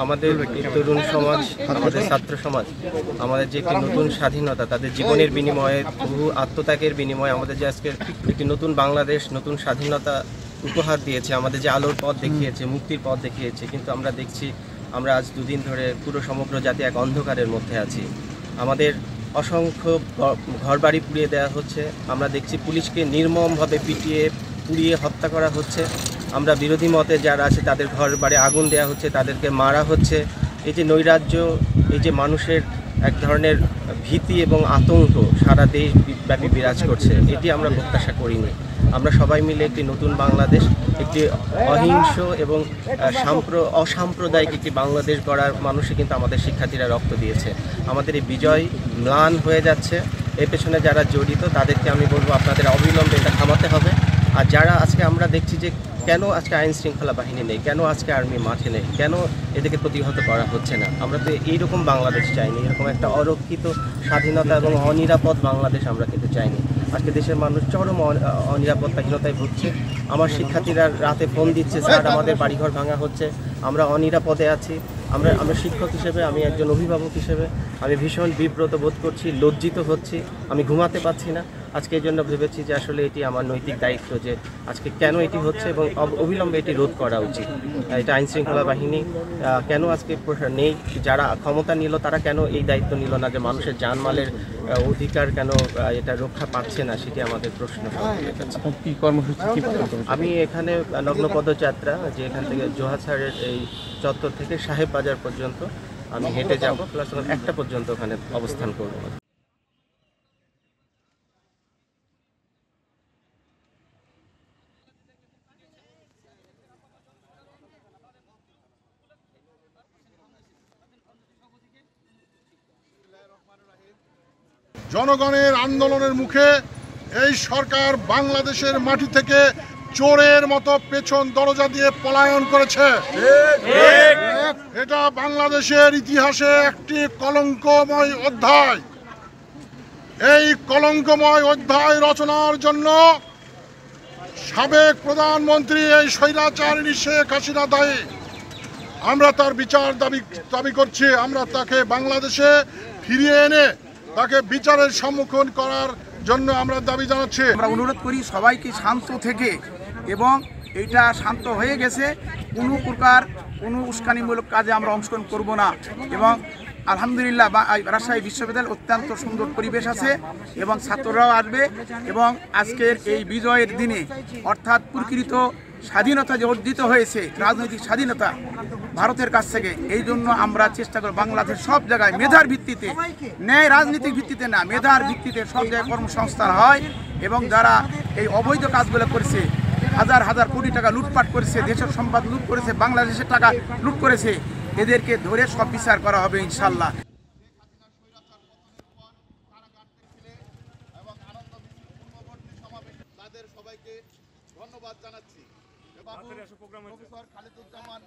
আমাদের তরুণ সমাজ, আমাদের ছাত্র সমাজ, আমাদের যে একটি নতুন স্বাধীনতা, তাদের জীবনের বিনিময়ে, বহু আত্মত্যাগের বিনিময়ে আমাদের যে আজকে একটি নতুন বাংলাদেশ, নতুন স্বাধীনতা উপহার দিয়েছে, আমাদের যে আলোর পথ দেখিয়েছে, মুক্তির পথ দেখিয়েছে। কিন্তু আমরা দেখছি, আমরা আজ দুদিন ধরে পুরো সমগ্র জাতি এক অন্ধকারের মধ্যে আছি। আমাদের অসংখ্য ঘরবাড়ি পুড়িয়ে দেওয়া হচ্ছে। আমরা দেখছি পুলিশকে নির্মমভাবে পুড়িয়ে হত্যা করা হচ্ছে। আমরা বিরোধী মতে যারা আছে তাদের ঘর বাড়ি আগুন দেওয়া হচ্ছে, তাদেরকে মারা হচ্ছে। এই যে নৈরাজ্য, এই যে মানুষের এক ধরনের ভীতি এবং আতঙ্ক সারা দেশব্যাপী বিরাজ করছে, এটি আমরা প্রত্যাশা করিনি। আমরা সবাই মিলে একটি নতুন বাংলাদেশ, একটি অহিংস এবং অসাম্প্রদায়িক একটি বাংলাদেশ গড়ার মানুষে কিন্তু আমাদের শিক্ষার্থীরা রক্ত দিয়েছে। আমাদের এই বিজয় ম্লান হয়ে যাচ্ছে। এর পেছনে যারা জড়িত তাদেরকে আমি বলবো, আপনাদের অবিলম্বে এটা থামাতে হবে। আর যারা আজকে আমরা দেখছি যে কেন আজকে আইন শৃঙ্খলা বাহিনী নেই, কেন আজকে আর্মি মাঠে নেই, কেন এদেরকে প্রতিহত করা হচ্ছে না, আমরা তো এইরকম বাংলাদেশ চাইনি। এরকম একটা অরক্ষিত স্বাধীনতা এবং অনিরাপদ বাংলাদেশ আমরা কিন্তু চাইনি। আজকে দেশের মানুষ চরম অনিরাপত্তাহীনতায় ভুগছে। আমার শিক্ষার্থীরা রাতে ফোন দিচ্ছে, স্যার আমাদের বাড়িঘর ভাঙা হচ্ছে, আমরা অনিরাপদে আছি। আমরা শিক্ষক হিসেবে, আমি একজন অভিভাবক হিসেবে আমি ভীষণ বিব্রত বোধ করছি, লজ্জিত হচ্ছি, আমি ঘুমাতে পারছি না। আজকে এই জন্য ভেবেছি যে আসলে এটি আমার নৈতিক দায়িত্ব যে আজকে কেন এটি হচ্ছে এবং অবিলম্বে এটি রোধ করা উচিত। এটা আইন শৃঙ্খলা বাহিনী কেন আজকে নেই, যারা ক্ষমতা নিল তারা কেন এই দায়িত্ব নিল না, যে মানুষের জানমালের অধিকার কেন এটা রক্ষা পাচ্ছে না, সেটি আমাদের প্রশ্ন। আমি এখানে নগ্ন পদযাত্রা, যে এখান থেকে জোহার স্যারের এই চত্বর থেকে সাহেব বাজার পর্যন্ত আমি হেঁটে যাব, প্লাস 1টা পর্যন্ত ওখানে অবস্থান করব। জনগণের আন্দোলনের মুখে এই সরকার বাংলাদেশের মাটি থেকে চোরের মতো পেছন দরজা দিয়ে পলায়ন করেছে। এটা বাংলাদেশের ইতিহাসে একটি কলঙ্কময় অধ্যায়। এই কলঙ্কময় অধ্যায় রচনার জন্য সাবেক প্রধানমন্ত্রী এই স্বৈরাচারিণী শেখ হাসিনা দায়ী। আমরা তার বিচার দাবি করছি। আমরা তাকে বাংলাদেশে ফিরিয়ে এনে তাকে বিচারের সম্মুখীন করার জন্য আমরা দাবি জানাচ্ছি। আমরা অনুরোধ করি সবাইকে শান্ত থেকে, এবং এইটা শান্ত হয়ে গেছে, কোনো প্রকার কোনো উস্কানিমূলক কাজে আমরা অংশগ্রহণ করব না। এবং আলহামদুলিল্লাহ রাজশাহী বিশ্ববিদ্যালয় অত্যন্ত সুন্দর পরিবেশ আছে এবং ছাত্ররাও আসবে। এবং আজকের এই বিজয়ের দিনে, অর্থাৎ প্রকৃত স্বাধীনতা যে অর্জিত হয়েছে, রাজনৈতিক স্বাধীনতা ভারতের কাছ থেকে, এই জন্য আমরা চেষ্টা করি বাংলাদেশ সব জায়গায় মেধার ভিত্তিতে, ন্যায় রাজনীতিক ভিত্তিতে না, মেধার ভিত্তিতে সব জায়গায় কর্মসংস্থান হয়। এবং যারা এই অবৈধ কাজগুলো করেছে, হাজার হাজার কোটি টাকা লুটপাট করেছে, দেশের সম্পদ লুট করেছে, বাংলাদেশের টাকা লুট করেছে, এদেরকে ধরে সব বিচার করা হবে ইনশাল্লাহ। তাদের সবাইকে ধন্যবাদ জানাচ্ছি। প্রফেসর খালেদুজ্জামান